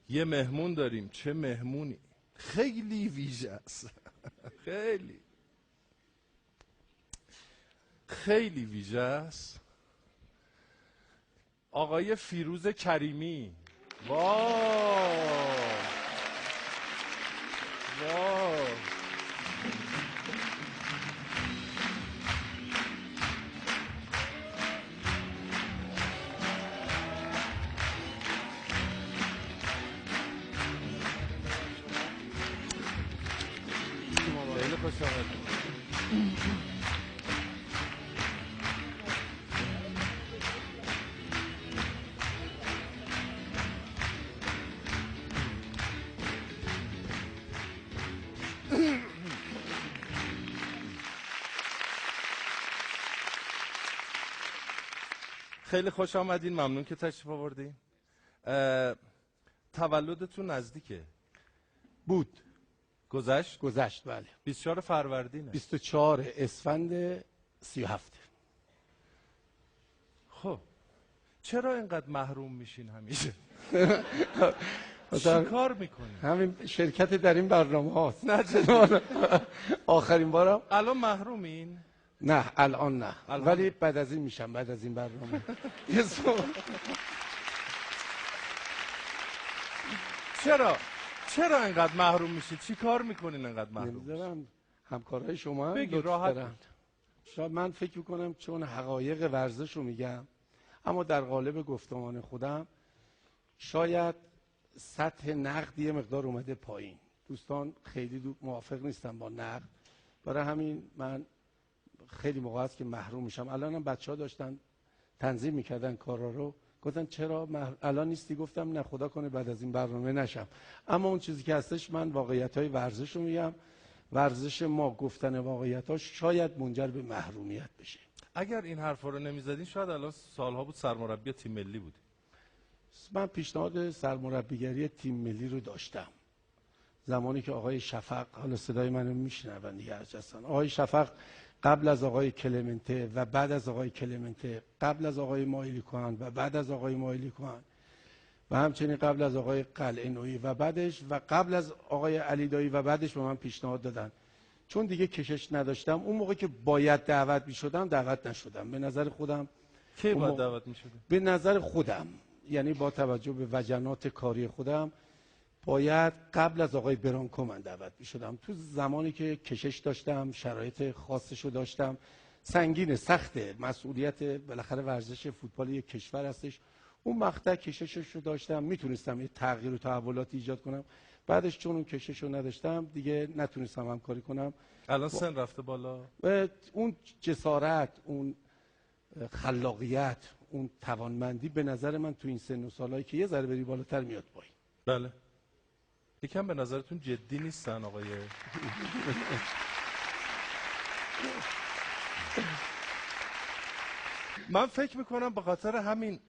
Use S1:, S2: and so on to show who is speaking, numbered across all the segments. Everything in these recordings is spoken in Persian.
S1: یه مهمون داریم. چه مهمونی؟ خیلی ویژه است. خیلی ویژه است. آقای فیروز کریمی. وای خیلی خوش آمدید. خیلی خوش آمدین. ممنون که تشریف آوردین. تولدتون نزدیکه.
S2: بود.
S1: گذشت
S2: بله.
S1: 24 فروردینه.
S2: 24 اسفند 37.
S1: خب چرا اینقدر محروم میشین همیشه؟ چی کار میکنین؟
S2: همین شرکت در این برنامه هاست.
S1: نه جدی.
S2: آخرین بارم.
S1: الان محرومین؟
S2: نه الان نه، ولی بعد از این میشم، بعد از این برنامه.
S1: چرا اینقدر محروم میشید؟ چی کار میکنین اینقدر محروم؟
S2: نمیدونم، همکارای شما
S1: بگی راحت.
S2: شاید من فکر میکنم چون حقایق ورزش رو میگم، اما در قالب گفتمان خودم شاید سطح نقد یه مقدار اومده پایین. دوستان خیلی موافق نیستن با نقد، برای همین من خیلی موقع است که محروم میشم. الانم بچه‌ها داشتن تنظیم میکردن کارا رو، گفتن چرا الان نیستی؟ گفتم نه خدا کنه بعد از این برنامه نشم. اما اون چیزی که هستش، من واقعیت‌های ورزش رو میگم. ورزش ما، گفتن واقعیت‌هاش شاید منجر به محرومیت بشه.
S1: اگر این حرفا رو نمیزدین شاید الان سالها بود سرمربی تیم ملی بودی.
S2: من پیشنهاد سرمربیگری تیم ملی رو داشتم زمانی که آقای شفق، حالا صدای منو میشنون دیگه هستن، آقای شفق قبل از آقای کلمنته و بعد از آقای کلمنته، قبل از آقای مایلی کهن و بعد از آقای مایلی کهن و همچنین قبل از آقای قلعه‌نویی و بعدش و قبل از آقای علیدایی و بعدش به من پیشنهاد دادن. چون دیگه کشش نداشتم اون موقع که باید دعوت می‌شدم دعوت نشدم. به نظر خودم
S1: کی باید دعوت می‌شدم؟
S2: به نظر خودم، یعنی با توجه به وجنات کاری خودم باید قبل از آقای برانکو من دعوت می‌شدم. تو زمانی که کشش داشتم، شرایط خاصشو داشتم، سنگینه، سخته، مسئولیت بالاخره ورزش فوتبال یک کشور هستش. اون مقطع کششش رو داشتم، میتونستم یه تغییر و تحولات ایجاد کنم. بعدش چون اون کشش رو نداشتم دیگه نتونستم همکاری کنم.
S1: الان سن رفته بالا.
S2: اون جسارت، اون خلاقیت، اون توانمندی به نظر من تو این سن و سالایی که یه ذره بری بالاتر میاد پایین.
S1: بله. یکم به نظرتون جدی نیستن آقای؟ من فکر میکنم به خاطر همین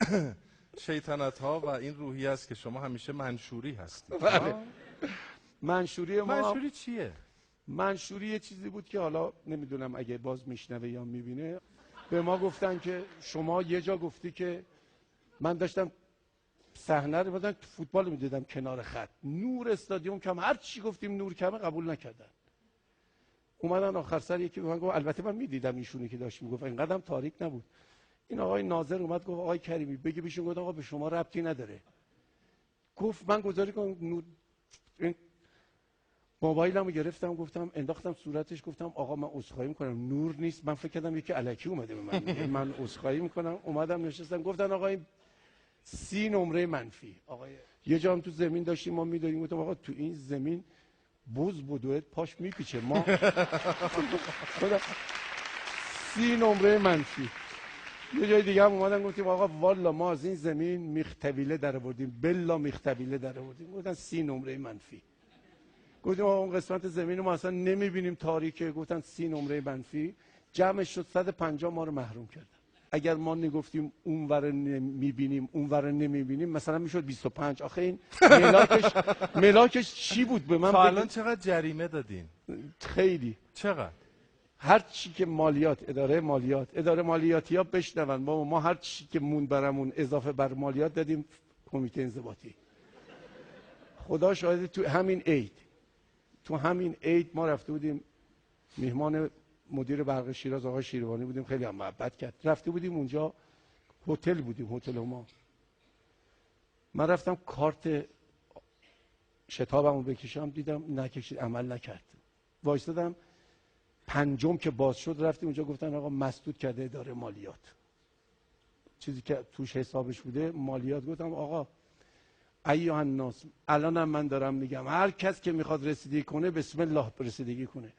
S1: شیطنت ها و این روحی است که شما همیشه منشوری هستید.
S2: منشوری
S1: چیه؟
S2: منشوری یه چیزی بود که حالا نمیدونم اگه باز میشنوه یا میبینه، به ما گفتن که شما یه جا گفتی که من داشتم صحنه رو بدن فوتبال میدیدم کنار خط، نور استادیوم کم، هر چی گفتیم نور کمه قبول نکردن. اومدن آخر سر یکی به من گفت، البته من میدیدم ایشونی که داشت میگفت، اینقدرم تاریک نبود. این آقای ناظر اومد گفت آقای کریمی بگی بهشون، گفت آقا به شما ربطی نداره. گفت من گذاری کنم نور. این موبایلمو گرفتم گفتم انداختم صورتش، گفتم آقا من عذرخواهی میکنم نور نیست. من فکر کردم یکی الکی اومده به من میگه من عذرخواهی میکنم. اومدم نشستم، گفتن آقا این 30 نمره منفی. آقا یه جا هم تو زمین داشتیم ما میدادیم، گفتم آقا تو این زمین بوز بدوه پاش میپیچه ما 30 نمره منفی. یه جای دیگه هم اومدن گفتیم آقا والا ما از این زمین میختبیله در آوردیم، بلا میختبیله در آوردیم. گفتن 30 نمره منفی. گفتیم آقا اون قسمت زمین رو ما اصلا نمیبینیم تاریکه. گفتن 30 نمره منفی. جمعش شد 150 ما رو محروم کردن. اگر ما نگفتیم اونور میبینیم اونور نمیبینیم مثلا میشد 25. آخه این ملاکش چی بود به من؟
S1: الان چقدر جریمه دادین؟
S2: خیلی.
S1: چقدر؟
S2: هر چی که مالیات، اداره مالیاتی ها بشنون ما هر چی که مون برامون اضافه بر مالیات دادیم کمیته انضباطی. خدا شاهد تو همین عید ما رفته بودیم میهمان مدیر برق شیراز آقای شیروانی بودیم، خیلی هم محبت کرد. رفته بودیم اونجا، هتل بودیم، هتل ما. من رفتم کارت شتابمو بکشم، دیدم نکشید، عمل نکرد. وایسادم، پنجم که باز شد رفتیم اونجا، گفتن آقا مسدود کرده اداره مالیات، چیزی که توش حسابش بوده مالیات. گفتم آقا ایها الناس، الانم من دارم میگم هر کس که میخواد رسیدگی کنه بسم الله رسیدگی کنه.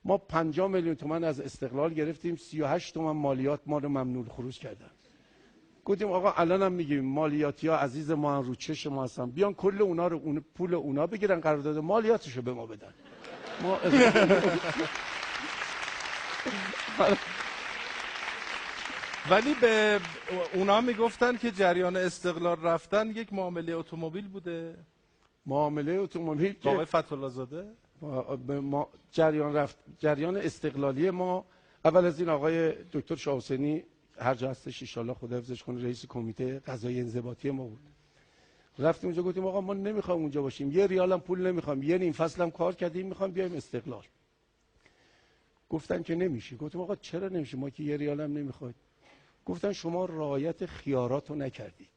S2: ما 50 میلیون تومان از استقلال گرفتیم، 38 تومان مالیات ما رو ممنوع خروج کردن. گفتیم آقا الانم میگیم مالیاتی ها عزیز ما رو چش ما هستن، بیان کل اونا رو پول اونا بگیرن، قرارداد مالیاتشو به ما بدن. ما
S1: ولی به اونا میگفتن که جریان استقلال رفتن یک معامله اتومبیل بوده.
S2: معامله اتومبیل که
S1: آقای فتح‌الله زاده
S2: ما جریان استقلالی ما، اول از این آقای دکتر شاه حسینی هر جا هستش ان شاءالله خدا حفظش کنه، رئیس کمیته قضایی انضباطی ما بود. رفتیم اونجا گفتیم آقا ما نمیخوام اونجا باشیم، یه ریال هم پول نمیخوام، یه نیم فصل هم کار کردیم، میخوام بیایم استقلال. گفتن که نمیشه. گفتیم آقا چرا نمیشه؟ ما که یه ریال هم نمیخواید. گفتن شما رعایت خیارات رو نکردید.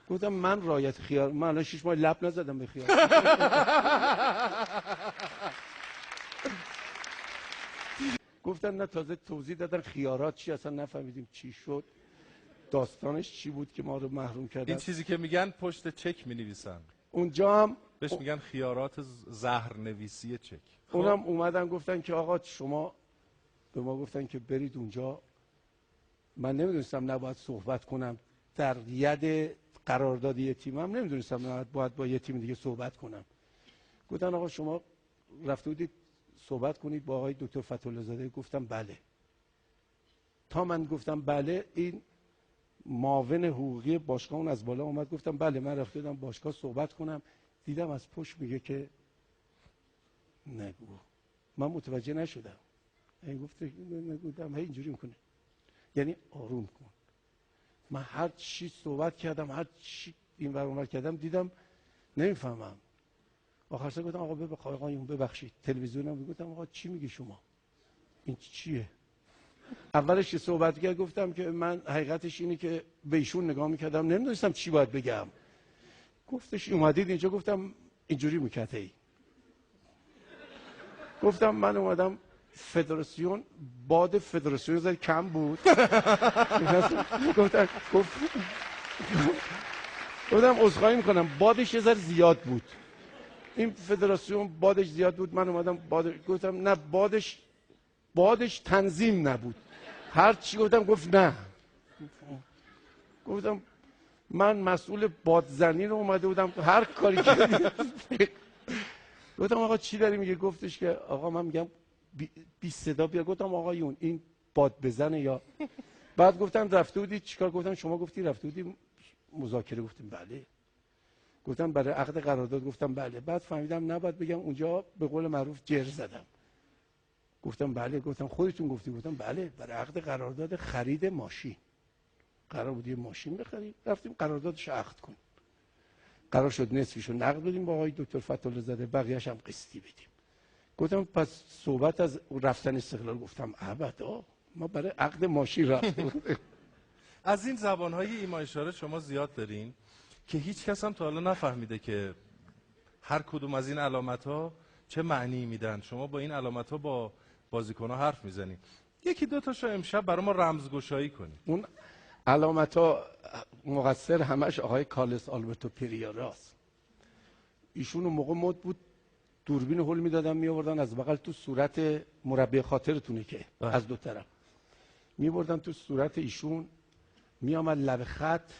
S2: گفتم من رعایت خیار، من الان 6 ماه لب نزدم به خیار. گفتن نه، تازه توضیح دادن خیارات چی، اصلا نفهمیدیم چی شد، داستانش چی بود که ما رو محروم کردن.
S1: این چیزی که میگن پشت چک مینویسن،
S2: اونجا هم
S1: بهش میگن خیارات زهرنویسی چک.
S2: اونم اومدن گفتن که آقا شما، به ما گفتن که برید اونجا. من نمیدونستم نباید صحبت کنم در ید قرارداد یه تیم، هم نمیدونستم باید با یه تیم دیگه صحبت کنم. گفتن آقا شما رفته بودید صحبت کنید با آقای دکتر فتح‌الله زاده. گفتم بله. تا من گفتم بله، این معاون حقوقی باشگاه اون از بالا اومد، گفتم بله من رفته بودم باشگاه صحبت کنم، دیدم از پشت میگه که نگو. من متوجه نشدم. این گفته نگودم، هی اینجوری میکنه، یعنی آروم کن. من هر چی صحبت کردم، هر چی این ور اون کردم، دیدم نمیفهمم. آخر سر گفتم آقا آقایون ببخشید، تلویزیونم. گفتم آقا چی میگی شما؟ این چیه؟ اولش که صحبت کرد گفتم که من حقیقتش اینه که به ایشون نگاه میکردم، نمیدونستم چی باید بگم. گفتش اومدید اینجا؟ گفتم اینجوری میکرد. هی گفتم من اومدم فدراسیون، باد فدراسیون زد کم بود. گفتم عذرخواهی میکنم، بادش یه ذره زیاد بود. این فدراسیون بادش زیاد بود، من اومدم گفتم نه، بادش تنظیم نبود. هر چی گفتم گفت نه. گفتم من مسئول بادزنی رو اومده بودم، هر کاری که گفتم آقا چی داری میگه؟ گفتش که آقا من میگم بی صدا بیا. گفتم آقایون این باد بزنه یا بعد گفتم رفته بودی چیکار؟ گفتم شما گفتی رفته بودی مذاکره. گفتیم بله. گفتم برای عقد قرارداد؟ گفتم بله. بعد فهمیدم نباید بگم اونجا، به قول معروف جر زدم. گفتم بله. گفتم خودتون گفتی؟ گفتم بله، برای عقد قرارداد خرید ماشین. قرار بود یه ماشین بخریم، رفتیم قراردادش عقد کنیم. قرار شد نصفیشو نقد بدیم با آقای دکتر فتح‌الله زاده، بقیه‌اش هم قسطی بدیم. گفتم پس صحبت از رفتن استقلال؟ گفتم ابدا، ما برای عقد ماشین رفتیم.
S1: از این زبان‌های ایما اشاره شما زیاد دارین که هیچ کس هم تا حالا نفهمیده که هر کدوم از این علامت‌ها چه معنی میدن. شما با این علامت‌ها با بازیکن‌ها حرف میزنید. یکی دو تاشو امشب برای ما رمزگشایی کنید.
S2: اون علامت‌ها مقصر همش آقای کارلس آلبرتو پریاراست. ایشون اون موقع مد بود، دوربین هول میدادن میآوردن از بغل تو صورت مربی، خاطرتونه که از دو طرف میبردن تو صورت ایشون، میامد لب خط.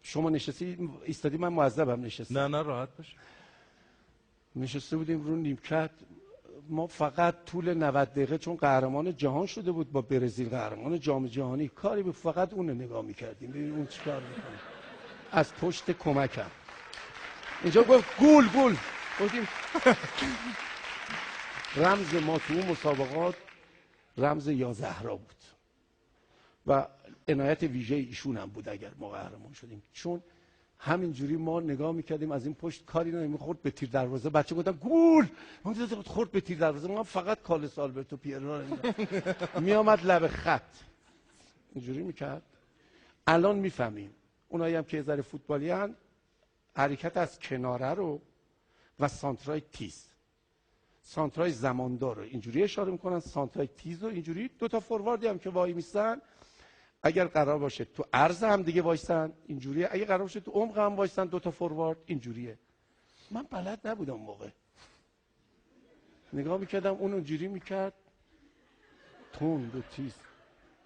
S2: شما نشستی ایستادی، من معذبم نشستم.
S1: نه راحت باش.
S2: نشسته بودیم رو نیمکت، ما فقط طول 90 دقیقه، چون قهرمان جهان شده بود با برزیل، قهرمان جام جهانی، کاری به فقط اون نگاه میکردیم ببین اون چیکار میکنه. از پشت کمکم اینجا گفت گول. گفتیم رمز ما تو مسابقات رمز یا زهرا بود و عنایت ویژه ایشون هم بود اگر ما قهرمان شدیم، چون همینجوری ما نگاه میکردیم از این پشت، کاری نمیخورد به تیر دروازه. بچه گفتن گول، من دیدم خورد به تیر دروازه. من فقط کارلوس آلبرتو پیرلو رو میامد لب خط اینجوری میکرد. الان میفهمیم اونایی هم که یه ذره فوتبالی هن، حرکت از کناره رو و سانترای تیز، سانترای زماندار رو اینجوری اشاره میکنن، سانترای تیز رو اینجوری. دو تا فورواردی هم که وای میستن اگر قرار باشه تو عرض هم دیگه وایسن اینجوریه، اگر قرار باشه تو عمق هم وایسن دو تا فوروارد اینجوریه. من بلد نبودم اون موقع، نگاه میکردم اون اونجوری میکرد تند و تیز،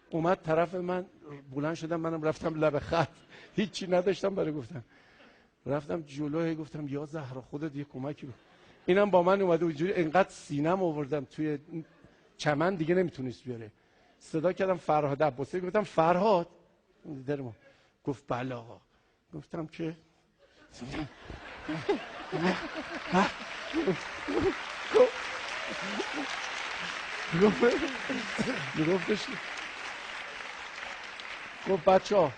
S2: اومد طرف من، بلند شدم منم رفتم لب خط، هیچی نداشتم برای گفتم، رفتم جلوی گفتم یا زهرا خودت یه کمکی بکن. اینم با من اومده اونجوری، انقدر سینم آوردم توی چمن دیگه نمیتونست بیاره. صدا کردم فرهاد عباسی، گفتم فرهاد درمون، گفت بله آقا. گفتم که گفت بچه ها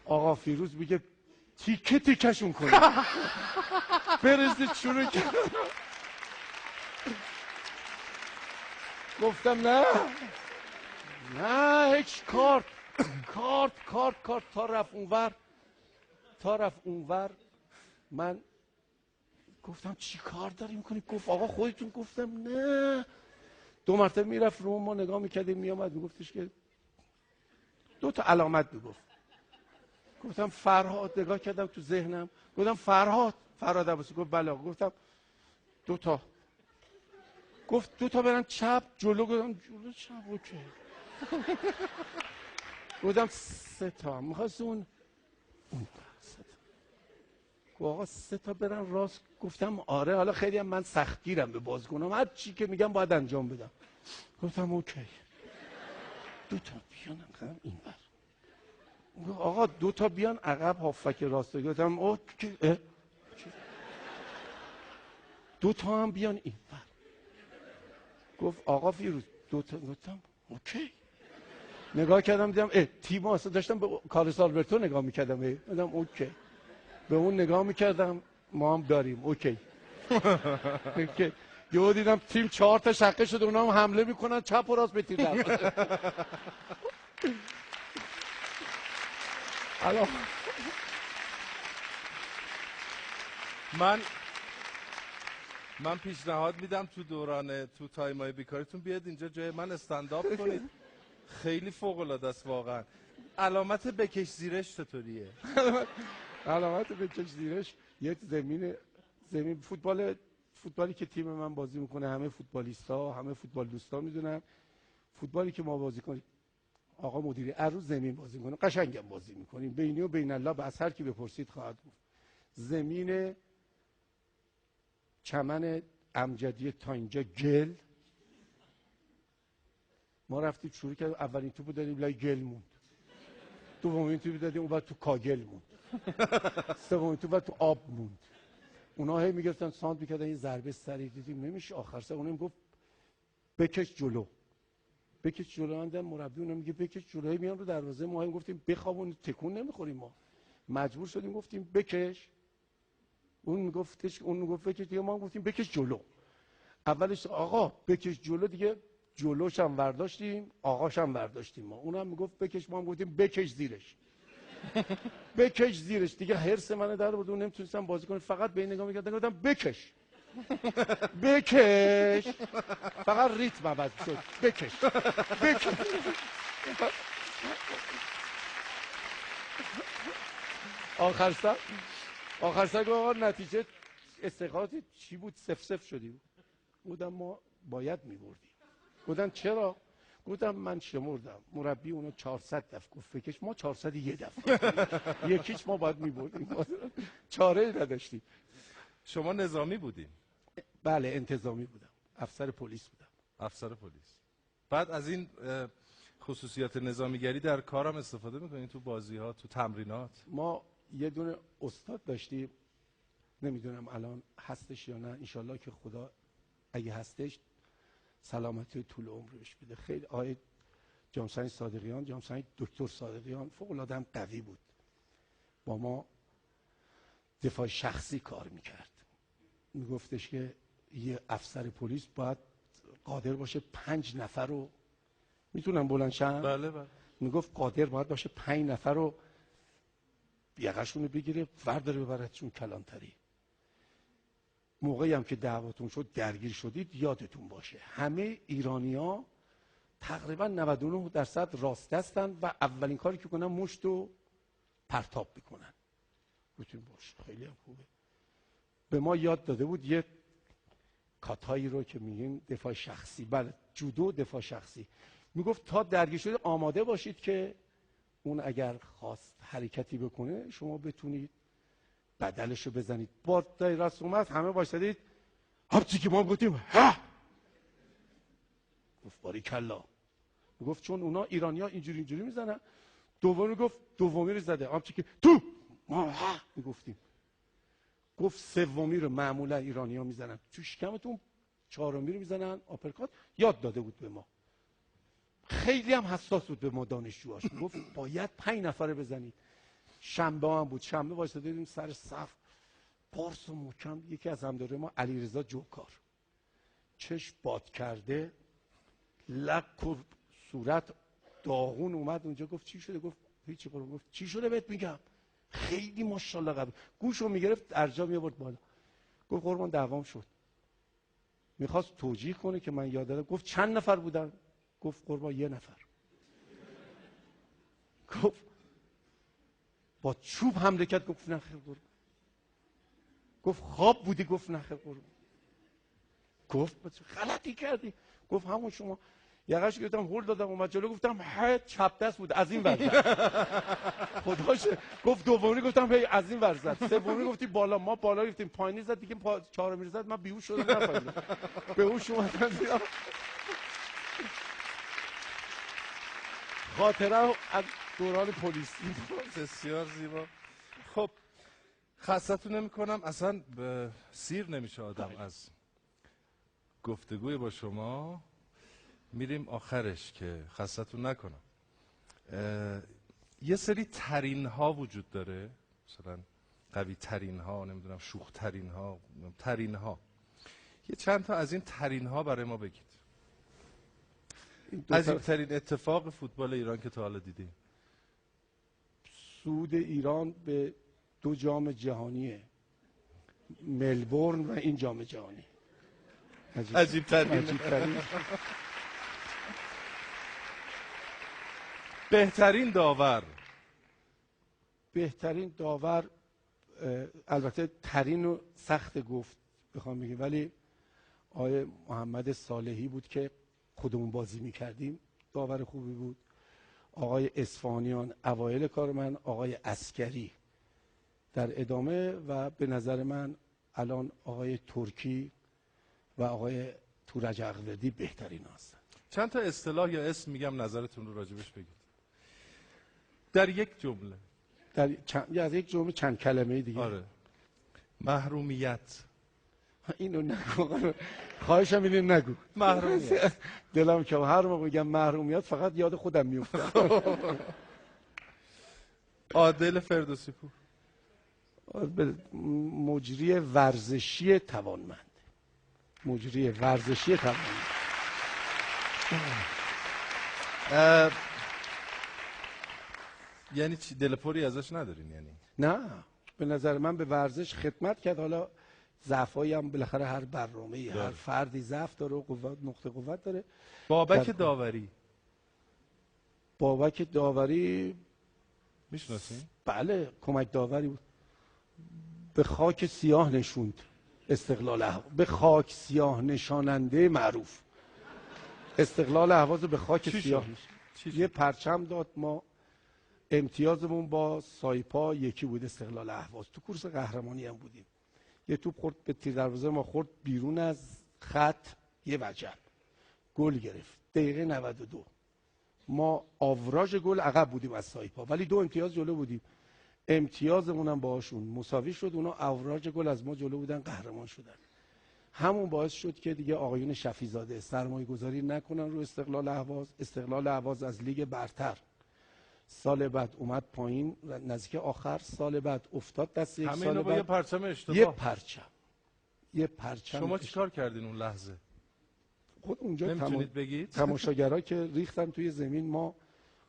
S2: آقا فیروز میگه تیکه تیکشون کنید. برسید شروع کرد. گفتم نه هیچ کارت تا رفت اونور من گفتم چی کار داری میکنی؟ گفت آقا خودتون. گفتم نه. 2 مرتبه میرفت رو ما نگاه میکردیم، میامد میگفتش که 2 تا علامت میگفت. گفتم فرهاد، نگاه کردم تو ذهنم گفتم فرهاد عباسی. گفت بله. گفتم 2 تا. گفت 2 تا برن چپ جلو. گفتم جلو چپ اوکی. گفتم 3 تا. میخواست اون 3 تا. گفت آقا 3 تا برن راست. گفتم آره. حالا خیلی هم من سختگیرم به بازیکنام، هر چی که میگم باید انجام بدم. گفتم اوکی. 2 تا بیان عقب اینور. گفت آقا 2 تا بیان عقب هافک راست. گفتم اوکی. 2 تا هم بیان اینور. گفت آقا فیروز 2 تا. گفتم اوکی. نگاه کردم دیدم تیم اصلا داشتم به کارلوس آلبرتو نگاه میکردم. گفتم اوکی. به اون نگاه میکردم ما هم داریم اوکی. اوکی. یهو دیدم تیم 4 تا شقه شده، اونا هم حمله میکنن چپ و راست به تیر دروازه. الان
S1: من پیشنهاد میدم تو تایمای بیکاریتون بیاد اینجا جای من استندآپ کنید. خیلی فوق العاده است واقعا. علامت بکش زیرش چطوریه؟
S2: علامت بکش زیرش یک زمین فوتبالی که تیم من بازی میکنه، همه فوتبالیستا، همه فوتبال دوستا میدونن فوتبالی که ما بازی کنیم آقا مدیری عروض زمین بازی میکنه، قشنگم بازی میکنیم، بینی و بین الله به هر کی بپرسید خواهد گفت. زمین چمن امجدی تا اینجا گل. ما رفتیم شروع کردیم، اولین توپو دادیم لای گل موند، دومین توپو دادیم اون بعد تو کاگل موند، سومین توپ بعد تو آب موند. اونا هی میگفتن سانت میکردن این ضربه سری، دیدیم نمیشه. آخر سر اونم گفت بکش جلو. اندم مربی اونم میگه بکش جلو، میان رو دروازه. ما هم گفتیم بخوابون، تکون نمیخوریم. ما مجبور شدیم گفتیم بکش. اون میگفت بکش دیگه، ما هم گفتیم بکش جلو. اولش آقا بکش جلو، دیگه جلوش هم برداشتیم، آقاش هم برداشتیم. ما اونم میگفت بکش، ما هم گفتیم بکش زیرش. بکش زیرش. دیگه حرص من در بود، اون نمیتونستم بازی کنم، فقط به این نگاه میکردم. گفتم بکش. فقط ریتم عوض شد. بکش. آخر سر گفت آقا نتیجه استقامت چی بود؟ 0-0 شدیم. گفتم ما باید میبردیم. گفتن چرا؟ گفتم من شمردم، مربی اونو 400 دفعه گفت بکش، ما 401 دفعه یکیش ما باید میبردیم. چاره نداشتیم.
S1: شما نظامی بودین؟
S2: بله انتظامی بودم، افسر پلیس بودم.
S1: افسر پلیس. بعد از این خصوصیات نظامیگری در کارم استفاده میکنین تو بازی ها، تو تمرینات؟
S2: ما یه دونه استاد داشتیم، نمیدونم الان هستش یا نه، انشالله که خدا اگه هستش سلامتی طول عمر بهش بده. خیلی آقای جامسنگ صادقیان، دکتر صادقیان فوق العاده هم قوی بود. با ما دفاع شخصی کار میکرد. میگفتش که یه افسر پلیس باید قادر باشه 5 نفر رو، میتونم بلند شم؟
S1: بله بله.
S2: میگفت قادر باید باشه 5 نفر رو یقه‌شون رو بگیره ورداره ببرتشون کلانتری. موقعی هم که دعواتون شد درگیر شدید یادتون باشه همه ایرانی‌ها تقریبا 99% راست هستن و اولین کاری که کنن مشت رو پرتاب میکنن. گفتیم باشه خیلی هم خوبه. به ما یاد داده بود یه کاتایی رو که میگیم دفاع شخصی، بله جودو دفاع شخصی. میگفت تا درگیر شده آماده باشید که اون اگر خواست حرکتی بکنه شما بتونید بدلش رو بزنید. با دایر راست اومد همه باشدید هفتی که ما گفتیم ها، گفت باریکلا. گفت چون اونا ایرانی‌ها اینجوری میزنن. دومی گفت دومی رو زده همچی که تو ما ها میگفتیم. گفت سومی رو معمولا ایرانی‌ها میزنن تو شکمتون، چهارمی رو میزنن آپرکات. یاد داده بود به ما. خیلی هم حساس بود به ما دانشجوهاش. گفت باید 5 نفره بزنید. شنبه هم بود، شنبه وایساده دیدیم سر صف پارس و محکم. یکی از همداره ما علیرضا جوکار چشم باد کرده، لک و صورت داغون اومد اونجا. گفت چی شده؟ گفت هیچی قربون. گفت چی شده بهت میگم؟ خیلی ماشاءالله قوی. گوشو میگرفت ارجا میآورد بالا. گفت قربان دعوام شد. میخواست توجیه کنه که من یاد دادم. گفت چند نفر بودن؟ گفت قربان 1 نفر. گفت با چوب حمله کرد. گفت نه خیر قربان. گفت خواب بودی؟ گفت نه خیر قربان. گفت غلطی کردی. گفت همون شما. یقه‌اش گرفتم هول دادم اومد جلو. گفتم هی چپ دست بود از این ور زد. خداش. گفت دومی گفتم هی از این ور زد. سومی گفتی بالا، ما بالا گفتیم پایینی زد دیگه. چهارمی زد من بیهوش شدم نفهمیدم. به هوش اومدم. خاطره از دوران پلیسی.
S1: بسیار زیبا. خب خستتون نمی‌کنم، اصلا سیر نمیشه آدم از گفتگوی با شما. میریم آخرش که خستتون نکنم. یه سری ترین ها وجود داره، مثلا قوی ترین ها، نمیدونم شوخ ترین ها، ترین ها. یه چند تا از این ترین ها برای ما بگید. عجیب ترین اتفاق فوتبال ایران که تا حالا دیدی.
S2: صعود ایران به 2 جام جهانی ملبورن و این جام جهانی.
S1: عجیب ترین. بهترین داور.
S2: بهترین داور البته ترین و سخت گفت بخوام بگم، ولی آقای محمد صالحی بود که خودمون بازی میکردیم، داور خوبی بود. آقای اصفهانیان اوایل کار من، آقای عسکری در ادامه، و به نظر من الان آقای ترکی و آقای تورج اقوردی بهترین هستن.
S1: چند تا اصطلاح یا اسم میگم نظرتون رو راجبش بگید در یک جمله.
S2: از یک جمله چند کلمه دیگه.
S1: آره. محرومیت.
S2: اینو نگو، خواهشم اینو نگو.
S1: محرومیت.
S2: دلم که هر موقع میگم محرومیت فقط یاد خودم میفته.
S1: عادل فردوسی پور.
S2: مجری ورزشی توانمند. مجری ورزشی توانمند.
S1: یعنی چی؟ دلپوری ازش ندارین یعنی؟
S2: نه، به نظر من به ورزش خدمت کرد. حالا ضعفایی هم بالاخره هر برنامه‌ای، هر فردی ضعف داره و قوت، نقطه قوت داره.
S1: بابک داوری.
S2: بابک داوری
S1: میشناسین؟
S2: بله، کمک داوری بود. به خاک سیاه نشوند استقلال اهواز. به خاک سیاه نشاننده معروف. استقلال اهواز به خاک سیاه نشوند. یه پرچم داد. ما امتیازمون با سایپا یکی بود، استقلال اهواز. تو کورس قهرمانی هم بودیم. یه توپ خورد به تیر دروازه ما، خورد بیرون از خط، یه وجب گل گرفت. دقیقه 92 ما آوراژ گل عقب بودیم از سایپا، ولی 2 امتیاز جلو بودیم. امتیازمون هم باهاشون مساوی شد. اونا آوراژ گل از ما جلو بودن، قهرمان شدن. همون باعث شد که دیگه آقایون شفیزاده سرمایه گذاری نکنن رو استقلال اهواز. استقلال اهواز از لیگ برتر سال بعد اومد پایین، نزدیک آخر سال بعد افتاد دست یک.
S1: همه
S2: سال
S1: اینو با یه
S2: بعد
S1: پرچم
S2: یه
S1: اشتباه.
S2: پرچم
S1: شما چیکار کردین اون لحظه؟
S2: خود اونجا
S1: نمیتونید بگید؟
S2: تماشاگرها که ریختن توی زمین، ما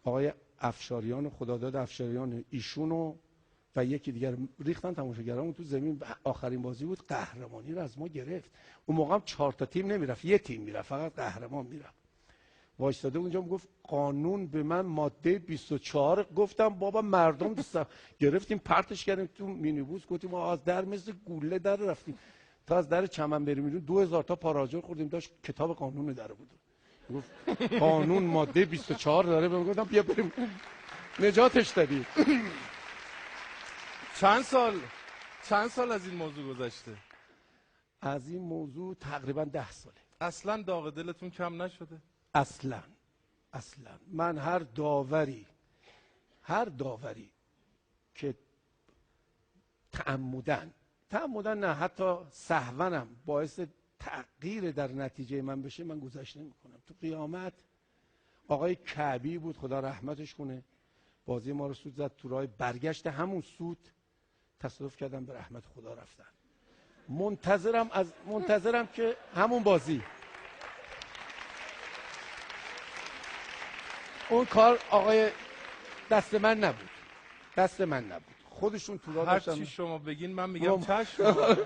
S2: آقای افشاریان، خداداد افشاریان، ایشونو و یکی دیگر ریختن تماشاگرامون تو زمین. آخرین بازی بود، قهرمانی رو از ما گرفت. اون موقع هم 4 تا تیم نمیرفت، یه تیم میرفت، فقط قهرمان میرفت. وایستاده اونجا میگفت قانون به من ماده 24. گفتم بابا مردم دوستم. گرفتیم پرتش کردیم تو مینیبوس، گفتیم از در مثل گوله در رفتیم تا از در چمن بریم بیرون. 2000 تا پاراجور خوردیم، داشت کتاب قانون در بود. گفت قانون ماده 24 داره. بهم گفتم بیا بریم، نجاتش دادیم.
S1: چند سال از این موضوع گذشته؟
S2: از این موضوع تقریبا 10 ساله.
S1: اصلا داغ دلتون کم نشده؟
S2: اصلا من هر داوری که تعمدن نه، حتی سهونم باعث تغییر در نتیجه من بشه، من گذشت نمی‌کنم. تو قیامت آقای کعبی بود، خدا رحمتش کنه، بازی ما رو سود زد، تو راه برگشت همون سود تصادف کردم به رحمت خدا رفتن. منتظرم که همون بازی، اون کار آقای دست من نبود. خودشون تو راه
S1: هر
S2: داشتن.
S1: چی شما بگین من میگم چشم.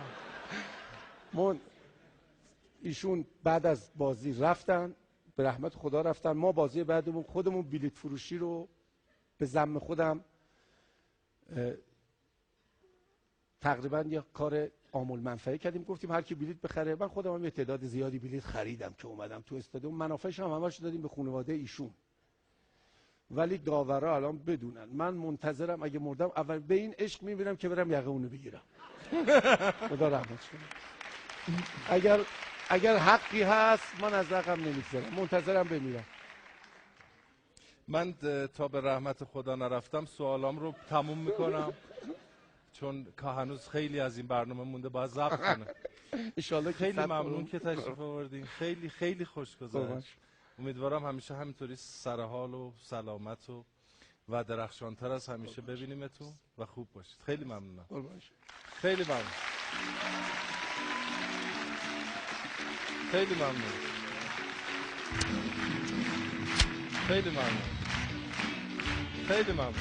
S2: ایشون بعد از بازی رفتن، به رحمت خدا رفتن. ما بازی بعدمون خودمون بلیت فروشی رو به ذم خودم تقریبا یه کار عامل منفعه کردیم. گفتیم هر کی بلیت بخره. من خودم هم یه تعداد زیادی بلیت خریدم که اومدم تو استادیوم. منافعش هم همش دادیم به خانواده ایشون. ولی داورا الان بدونن من منتظرم اگه مردم اول به این عشق میبینم که برم یقه اونو بگیرم. خدا رحمتش کنه. اگر حقی هست من از حقم نمیگذرم، منتظرم بمیرم.
S1: من تا به رحمت خدا نرفتم سوالام رو تموم میکنم، چون که هنوز خیلی از این برنامه مونده باید ضبط کنه.
S2: انشالله.
S1: خیلی ممنون که تشریف آوردین، خیلی خیلی خوش گذشت. امیدوارم همیشه همینطوری سرحال و سلامت و درخشانتر از همیشه ببینیمتون و خوب باشید. خیلی ممنونم. خیلی ممنون. خیلی ممنون. خیلی ممنون. خیلی ممنون.